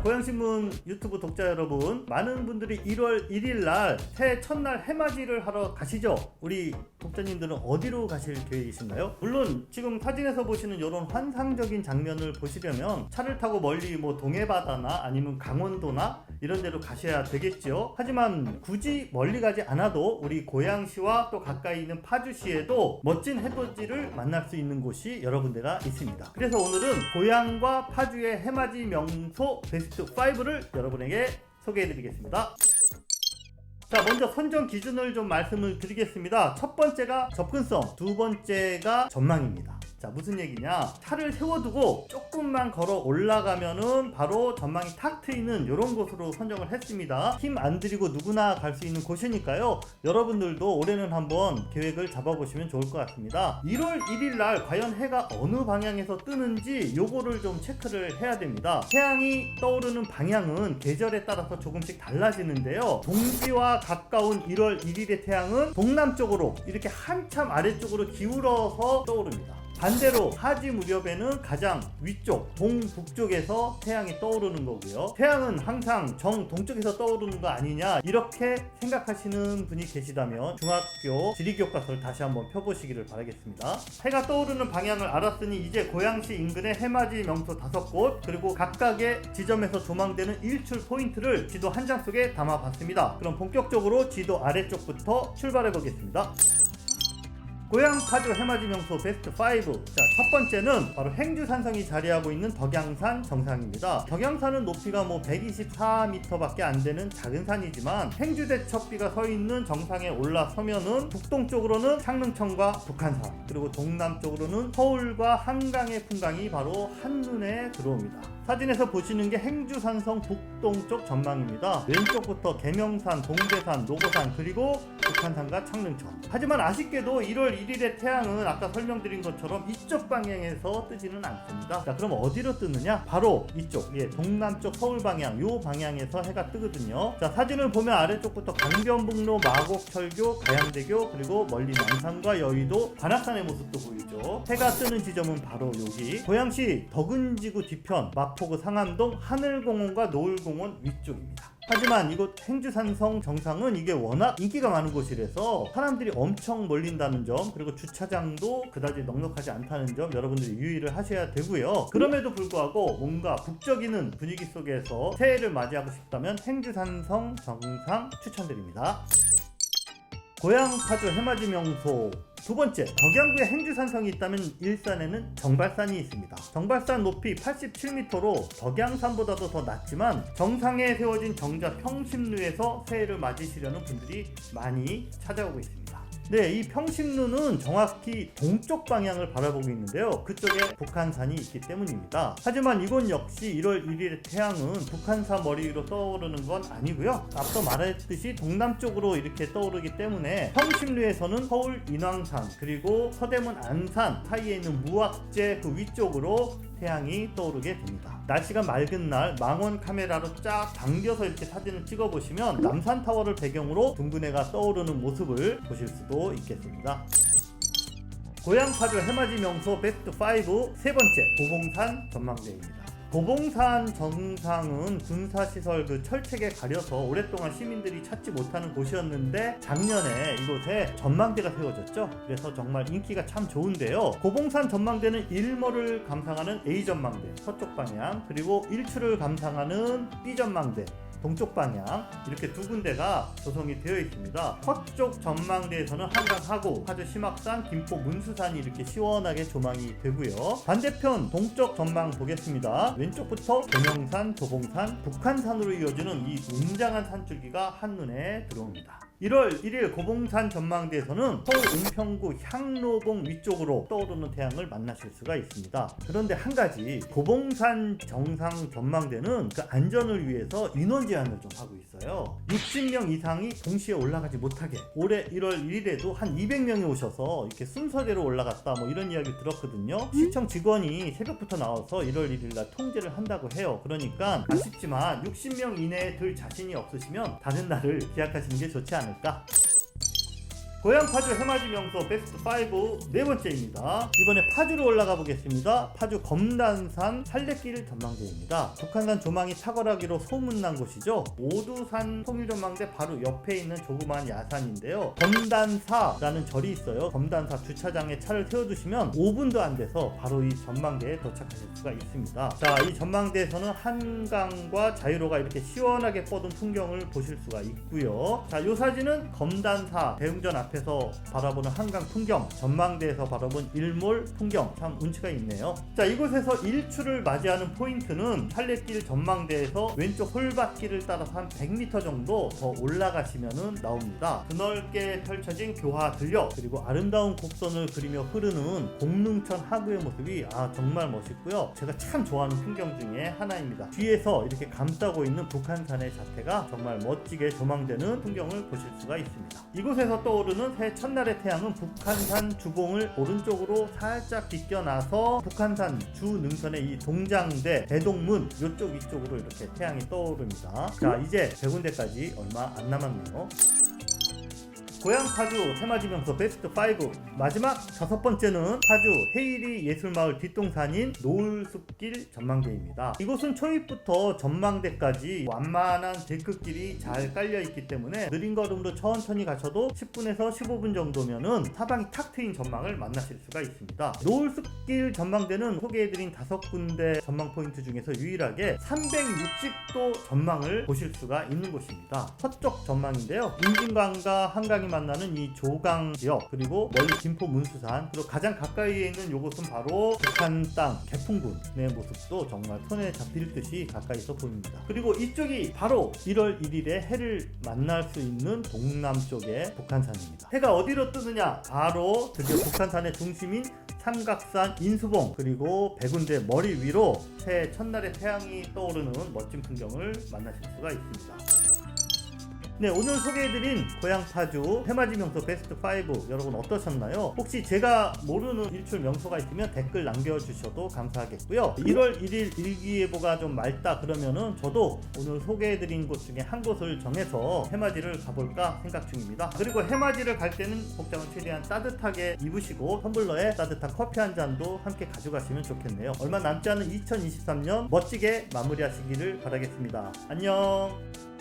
고향신문 유튜브 독자 여러분, 많은 분들이 1월 1일 날 새해 첫날 해맞이를 하러 가시죠. 우리 독자님들은 어디로 가실 계획이신가요? 물론 지금 사진에서 보시는 이런 환상적인 장면을 보시려면 차를 타고 멀리 뭐 동해바다나 아니면 강원도나 이런 데로 가셔야 되겠죠. 하지만 굳이 멀리 가지 않아도 우리 고양시와 또 가까이 있는 파주시에도 멋진 해돋이를 만날 수 있는 곳이 여러 군데가 있습니다. 그래서 오늘은 고향과 파주의 해맞이 명소 베스트 5를 여러분에게 소개해 드리겠습니다. 자, 먼저 선정 기준을 좀 말씀을 드리겠습니다. 첫 번째가 접근성, 두 번째가 전망입니다. 자, 무슨 얘기냐, 차를 세워두고 조금만 걸어 올라가면은 바로 전망이 탁 트이는 이런 곳으로 선정을 했습니다. 힘 안 들이고 누구나 갈 수 있는 곳이니까요, 여러분들도 올해는 한번 계획을 잡아보시면 좋을 것 같습니다. 1월 1일 날 과연 해가 어느 방향에서 뜨는지 요거를 좀 체크를 해야 됩니다. 태양이 떠오르는 방향은 계절에 따라서 조금씩 달라지는데요, 동지와 가까운 1월 1일의 태양은 동남쪽으로 이렇게 한참 아래쪽으로 기울어서 떠오릅니다. 반대로 하지 무렵에는 가장 위쪽 동북쪽에서 태양이 떠오르는 거고요. 태양은 항상 정동쪽에서 떠오르는 거 아니냐, 이렇게 생각하시는 분이 계시다면 중학교 지리교과서를 다시 한번 펴보시기를 바라겠습니다. 해가 떠오르는 방향을 알았으니 이제 고양시 인근의 해맞이 명소 5곳 그리고 각각의 지점에서 조망되는 일출 포인트를 지도 한 장 속에 담아봤습니다. 그럼 본격적으로 지도 아래쪽부터 출발해 보겠습니다. 고향 파주 해맞이 명소 베스트 5. 자, 첫 번째는 바로 행주산성이 자리하고 있는 덕양산 정상입니다. 덕양산은 높이가 124m 밖에 안 되는 작은 산이지만 행주대첩비가 서 있는 정상에 올라서면은 북동쪽으로는 창릉천과 북한산, 그리고 동남쪽으로는 서울과 한강의 풍광이 바로 한눈에 들어옵니다. 사진에서 보시는 게 행주산성 북동쪽 전망입니다. 왼쪽부터 계명산, 동대산, 노고산, 그리고 북한산과 창릉천. 하지만 아쉽게도 1월 1일의 태양은 아까 설명드린 것처럼 이쪽 방향에서 뜨지는 않습니다. 자, 그럼 어디로 뜨느냐? 바로 이쪽, 동남쪽 서울 방향, 요 방향에서 해가 뜨거든요. 자, 사진을 보면 아래쪽부터 강변북로, 마곡철교, 가양대교, 그리고 멀리 남산과 여의도, 관악산의 모습도 보이죠. 해가 뜨는 지점은 바로 여기 고양시 덕은지구 뒤편 마포구 상암동 하늘공원과 노을공원 위쪽입니다. 하지만 이곳 행주산성 정상은 이게 워낙 인기가 많은 곳이라서 사람들이 엄청 몰린다는 점, 그리고 주차장도 그다지 넉넉하지 않다는 점 여러분들이 유의를 하셔야 되고요. 그럼에도 불구하고 뭔가 북적이는 분위기 속에서 새해를 맞이하고 싶다면 행주산성 정상 추천드립니다. 고향 파주 해맞이 명소 두 번째, 덕양구에 행주산성이 있다면 일산에는 정발산이 있습니다. 정발산 높이 87m로 덕양산보다도 더 낮지만 정상에 세워진 정자 평심루에서 새해를 맞으시려는 분들이 많이 찾아오고 있습니다. 네, 이 평심루는 정확히 동쪽 방향을 바라보고 있는데요, 그쪽에 북한산이 있기 때문입니다. 하지만 이곳 역시 1월 1일의 태양은 북한산 머리 위로 떠오르는 건 아니고요, 앞서 말했듯이 동남쪽으로 이렇게 떠오르기 때문에 평심루에서는 서울 인왕산 그리고 서대문 안산 사이에 있는 무악재 그 위쪽으로 태양이 떠오르게 됩니다. 날씨가 맑은 날 망원 카메라로 쫙 당겨서 이렇게 사진을 찍어보시면 남산타워를 배경으로 둥근해가 떠오르는 모습을 보실 수도 있겠습니다. 고향 파주 해맞이 명소 베스트 5 세 번째, 도봉산 전망대입니다. 도봉산 정상은 군사시설 그 철책에 가려서 오랫동안 시민들이 찾지 못하는 곳이었는데 작년에 이곳에 전망대가 세워졌죠. 그래서 정말 인기가 참 좋은데요, 도봉산 전망대는 일몰을 감상하는 A전망대 서쪽 방향, 그리고 일출을 감상하는 B전망대 동쪽 방향, 이렇게 두 군데가 조성이 되어 있습니다. 서쪽 전망대에서는 한강하고 파주 심악산, 김포 문수산이 이렇게 시원하게 조망이 되고요. 반대편 동쪽 전망 보겠습니다. 왼쪽부터 계명산, 도봉산, 북한산으로 이어지는 이 웅장한 산줄기가 한눈에 들어옵니다. 1월 1일 고봉산 전망대에서는 서울 은평구 향로봉 위쪽으로 떠오르는 태양을 만나실 수가 있습니다. 그런데 한 가지, 고봉산 정상 전망대는 그 안전을 위해서 인원 제한을 좀 하고 있어요. 60명 이상이 동시에 올라가지 못하게. 올해 1월 1일에도 한 200명이 오셔서 이렇게 순서대로 올라갔다 뭐 이런 이야기 들었거든요. 시청 직원이 새벽부터 나와서 1월 1일날 통제를 한다고 해요. 그러니까 아쉽지만 60명 이내에 들 자신이 없으시면 다른 날을 기약하시는 게 좋지 않을까. 고향 파주 해맞이 명소 베스트 5 네 번째입니다. 이번에 파주로 올라가 보겠습니다. 파주 검단산 산례길 전망대입니다. 북한산 조망이 탁월하기로 소문난 곳이죠. 오두산 통일전망대 바로 옆에 있는 조그마한 야산인데요. 검단사라는 절이 있어요. 검단사 주차장에 차를 세워두시면 5분도 안 돼서 바로 이 전망대에 도착하실 수가 있습니다. 자, 이 전망대에서는 한강과 자유로가 이렇게 시원하게 뻗은 풍경을 보실 수가 있고요. 자, 이 사진은 검단사 대웅전 앞에서 바라보는 한강 풍경, 전망대에서 바라본 일몰 풍경, 참 운치가 있네요. 자, 이곳에서 일출을 맞이하는 포인트는 산례길 전망대에서 왼쪽 홀밭길을 따라서 한 100m 정도 더 올라가시면은 나옵니다. 드넓게 펼쳐진 교화 들녘, 그리고 아름다운 곡선을 그리며 흐르는 공릉천 하구의 모습이 정말 멋있고요. 제가 참 좋아하는 풍경 중에 하나입니다. 뒤에서 이렇게 감싸고 있는 북한산의 자태가 정말 멋지게 조망되는 풍경을 보실 수가 있습니다. 이곳에서 떠오르는 새 첫날의 태양은 북한산 주봉을 오른쪽으로 살짝 비껴나서 북한산 주 능선의 이 동장대 대동문 이쪽으로 이렇게 태양이 떠오릅니다. 자, 이제 100군데까지 얼마 안 남았네요. 고향 파주 해맞이 명소 베스트 5 마지막 5번째는 파주 해일이 예술마을 뒷동산인 노을숲길 전망대입니다. 이곳은 초입부터 전망대까지 완만한 데크길이 잘 깔려있기 때문에 느린 걸음으로 천천히 가셔도 10분에서 15분 정도면은 사방이 탁 트인 전망을 만나실 수가 있습니다. 노을숲길 전망대는 소개해드린 5군데 전망 포인트 중에서 유일하게 360도 전망을 보실 수가 있는 곳입니다. 서쪽 전망인데요. 인진강과 한강이 만나는 이 조강 지역, 그리고 멀리 김포 문수산, 그리고 가장 가까이에 있는 이곳은 바로 북한 땅 개풍군의 모습도 정말 손에 잡힐 듯이 가까이서 보입니다. 그리고 이쪽이 바로 1월 1일에 해를 만날 수 있는 동남쪽의 북한산입니다. 해가 어디로 뜨느냐? 바로 드디어 북한산의 중심인 삼각산 인수봉, 그리고 100군데 머리 위로 새해 첫날의 태양이 떠오르는 멋진 풍경을 만나실 수가 있습니다. 네, 오늘 소개해드린 고향 파주 해맞이 명소 베스트 5 여러분 어떠셨나요? 혹시 제가 모르는 일출 명소가 있으면 댓글 남겨주셔도 감사하겠고요. 1월 1일 일기예보가 좀 맑다 그러면은 저도 오늘 소개해드린 곳 중에 한 곳을 정해서 해맞이를 가볼까 생각 중입니다. 그리고 해맞이를 갈 때는 복장을 최대한 따뜻하게 입으시고 텀블러에 따뜻한 커피 한 잔도 함께 가져가시면 좋겠네요. 얼마 남지 않은 2023년 멋지게 마무리하시기를 바라겠습니다. 안녕.